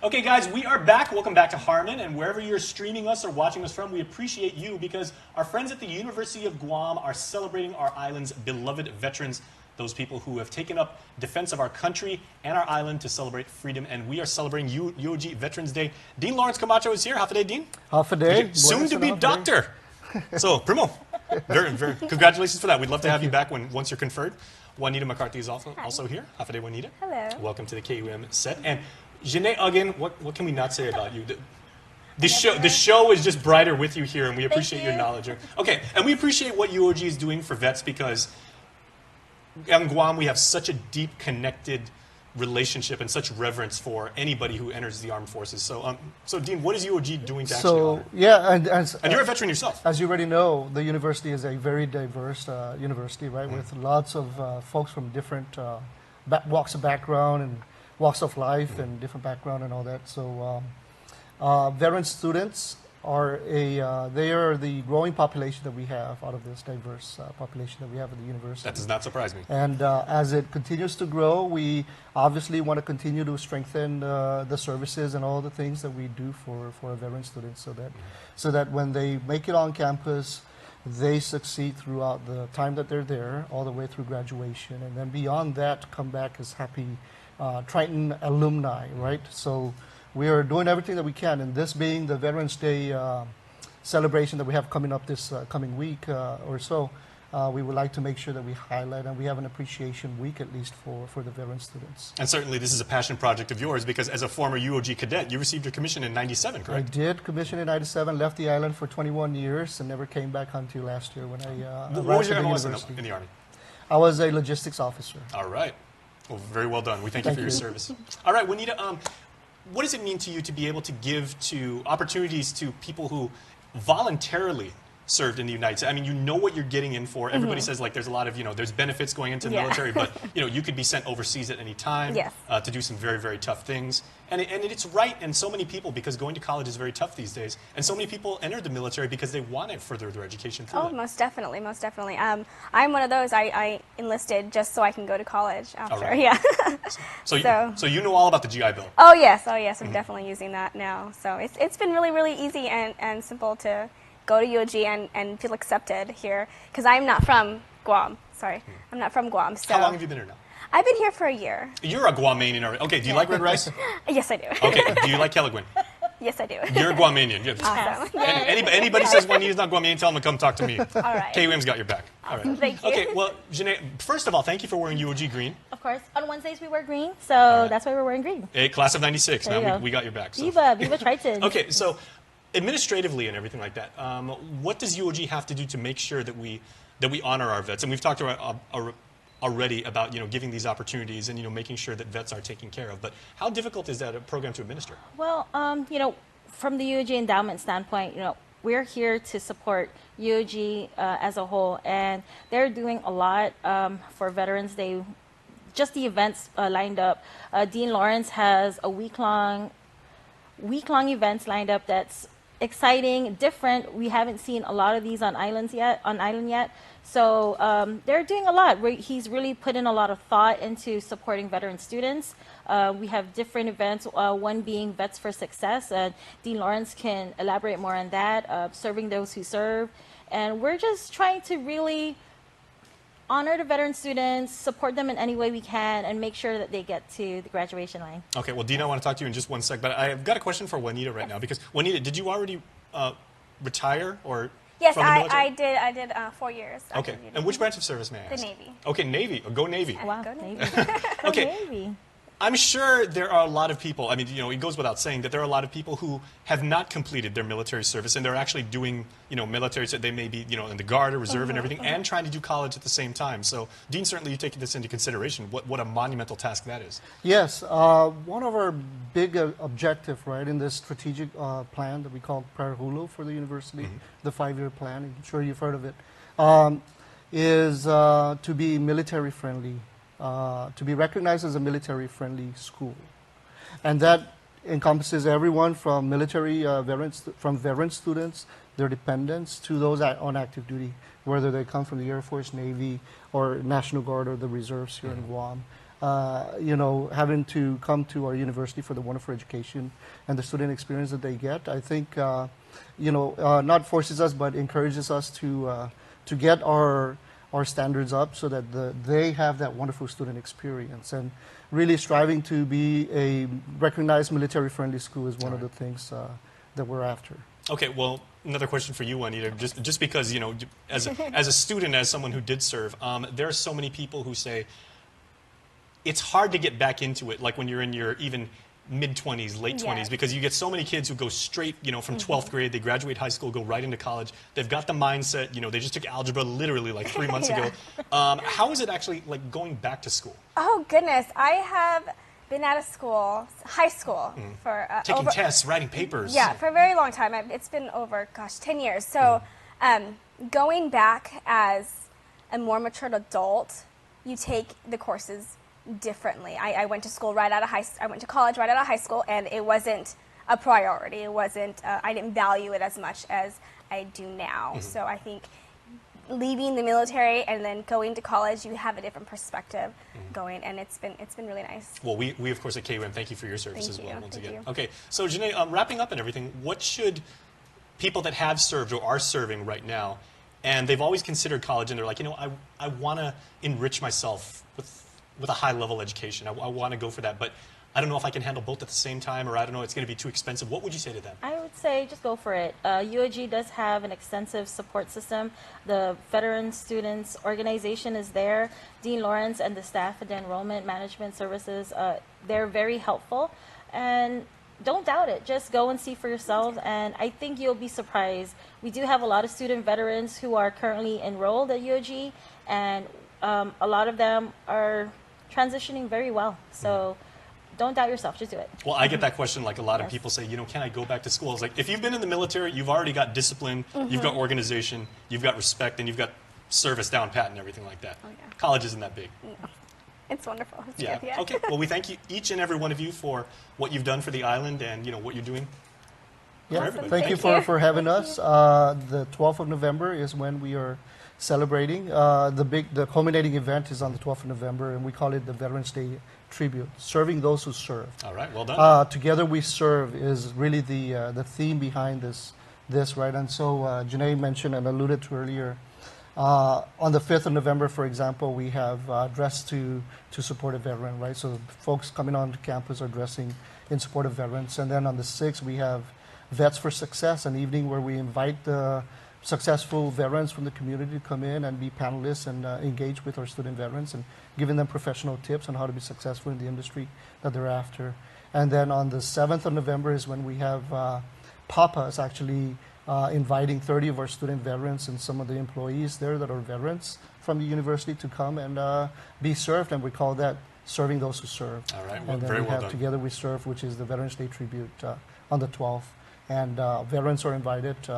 Okay, guys, we are back. Welcome back to Harmon, and wherever you're streaming us or watching us from, we appreciate you because our friends at the University of Guam are celebrating our island's beloved veterans, those people who have taken up defense of our country and our island to celebrate freedom, and we are celebrating UOG Veterans Day. Dean Lawrence Camacho is here. Half a day, Dean. Half a day. Soon to be doctor. So, primo, very, congratulations for that. We'd love to have you back once you're conferred. Juanita McCarthy is also here. Half a day, Juanita. Hello. Welcome to the KUM set. And Janae Uggan, what can we not say about you? The show is just brighter with you here, and we appreciate your knowledge. Okay, and we appreciate what UOG is doing for vets because in Guam we have such a deep connected relationship and such reverence for anybody who enters the armed forces. So, so Dean, what is UOG doing to actually honor? Yeah, and you're a veteran yourself. As you already know, the university is a very diverse university, right, with lots of folks from different walks of background and walks of life and different background and all that. So veteran students are they are the growing population that we have out of this diverse population that we have at the university. That does not surprise me. And as it continues to grow, we obviously want to continue to strengthen the services and all the things that we do for our veteran students so that when they make it on campus, they succeed throughout the time that they're there, all the way through graduation. And then beyond that, come back as happy Triton alumni, right? So we are doing everything that we can, and this being the Veterans Day celebration that we have coming up this coming week or so, we would like to make sure that we highlight and we have an appreciation week at least for the veteran students. And certainly this is a passion project of yours because as a former UOG cadet, you received your commission in '97, correct? I did, commission in '97, left the island for 21 years and never came back until last year when I What was your arrived MLS in the Army? I was a logistics officer. All right. Well, very well done. We thank you for your service. All right, Juanita, what does it mean to you to be able to give to opportunities to people who voluntarily served in the United States? I mean, you know what you're getting in for. Everybody says like there's a lot of, there's benefits going into the military, but you could be sent overseas at any time to do some very, very tough things. And it's right in so many people because going to college is very tough these days. And so many people enter the military because they want to further their education through it. Most definitely, most definitely. I'm one of those. I enlisted just so I can go to college after. Right. Yeah. So you know all about the GI Bill. Oh yes. I'm definitely using that now. So it's been really, really easy and simple to go to UOG and feel accepted here because I'm not from Guam. Sorry, I'm not from Guam. So how long have you been here now? I've been here for a year. You're a Guamanian already. Okay, do you like red rice? Yes, I do. Okay, do you like Kelaguen? Yes, I do. You're a Guamanian. Awesome. Anybody says Juanita's not Guamanian, tell them to come talk to me. All right. KUM's got your back. All right. Thank you. Okay, well, Janae, first of all, thank you for wearing UOG green. Of course. On Wednesdays we wear green, so that's why we're wearing green. Hey, class of '96. Now we got your back. So. Viva Triton. Okay, so administratively and everything like that, what does UOG have to do to make sure that we honor our vets? And we've talked about already about giving these opportunities and making sure that vets are taken care of. But how difficult is that a program to administer? Well, from the UOG endowment standpoint, we're here to support UOG as a whole, and they're doing a lot for Veterans Day. Just the events lined up. Dean Lawrence has a week-long events lined up that's exciting, different. We haven't seen a lot of these on island yet. So they're doing a lot. He's really put in a lot of thought into supporting veteran students. We have different events, one being Vets for Success. Dean Lawrence can elaborate more on that, serving those who serve. And we're just trying to really honor the veteran students, support them in any way we can, and make sure that they get to the graduation line. Okay, well, Dina, I want to talk to you in just one sec, but I've got a question for Juanita right now, because Juanita, did you already retire or yes, from the military? I did 4 years. Okay, and which branch of service may I ask? The Navy. Okay, Navy. Go Navy. Wow, go Navy. Okay. Navy. I'm sure there are a lot of people, I mean, it goes without saying that there are a lot of people who have not completed their military service and they're actually doing, military, so they may be, in the Guard or Reserve and everything, and trying to do college at the same time. So, Dean, certainly you take this into consideration, what a monumental task that is. Yes, one of our big objective, right, in this strategic plan that we call Parahulu for the university, the 5-year plan, I'm sure you've heard of it, is to be military friendly. To be recognized as a military-friendly school, and that encompasses everyone from military veteran students, their dependents, to those on active duty, whether they come from the Air Force, Navy, or National Guard or the Reserves here in Guam. having to come to our university for the wonderful education and the student experience that they get. I think, not forces us, but encourages us to get our standards up so that they have that wonderful student experience. And really striving to be a recognized military-friendly school is one of the things that we're after. Okay, well, another question for you, Juanita. Just because, as a student, as someone who did serve, there are so many people who say it's hard to get back into it, like when you're in your even mid-20s, late 20s, because you get so many kids who go straight, from 12th grade, they graduate high school, go right into college. They've got the mindset, they just took algebra literally like 3 months ago. How is it actually like going back to school? Oh, goodness. I have been out of school, high school, for taking tests, writing papers. Yeah, for a very long time. It's been over, 10 years. So going back as a more matured adult, you take the courses differently. I went to school right out of I went to college right out of high school, and it wasn't a priority. It wasn't. I didn't value it as much as I do now. So I think leaving the military and then going to college, you have a different perspective going, and it's been really nice. Well, we of course at KUM thank you for your service as well once Thank again. you. Okay, so Janae, wrapping up and everything, what should people that have served or are serving right now, and they've always considered college, and they're like, I want to enrich myself with a high-level education. I want to go for that, but I don't know if I can handle both at the same time, or I don't know, it's going to be too expensive. What would you say to them? I would say just go for it. UOG does have an extensive support system. The Veteran Students Organization is there. Dean Lawrence and the staff at the Enrollment Management Services, they're very helpful. And don't doubt it. Just go and see for yourself, and I think you'll be surprised. We do have a lot of student veterans who are currently enrolled at UOG, and a lot of them are transitioning very well. So don't doubt yourself, just do it. Well, I get that question like a lot of people say, can I go back to school? It's like, if you've been in the military, you've already got discipline, you've got organization, you've got respect, and you've got service down pat and everything like that. Oh, yeah. College isn't that big. No. It's wonderful. It's Yeah. good, Okay. Well, we thank you, each and every one of you, for what you've done for the island and, what you're doing. Yeah, everybody. thank you for having us. The 12th of November is when we are celebrating. The culminating event is on the 12th of November, and we call it the Veterans Day Tribute, serving those who serve. All right. Well done. Together We Serve is really the theme behind this, right? And so Janae mentioned and alluded to earlier, on the 5th of November, for example, we have Dress to Support a Veteran, right? So folks coming onto campus are dressing in support of veterans. And then on the 6th, we have Vets for Success, an evening where we invite the successful veterans from the community to come in and be panelists and engage with our student veterans and giving them professional tips on how to be successful in the industry that they're after. And then on the 7th of November is when we have Papa's actually inviting 30 of our student veterans and some of the employees there that are veterans from the university to come and be served, and we call that Serving Those Who Serve. All right. Well, And then very we well have done. Together We Serve, which is the Veterans Day tribute on the 12th. And veterans are invited.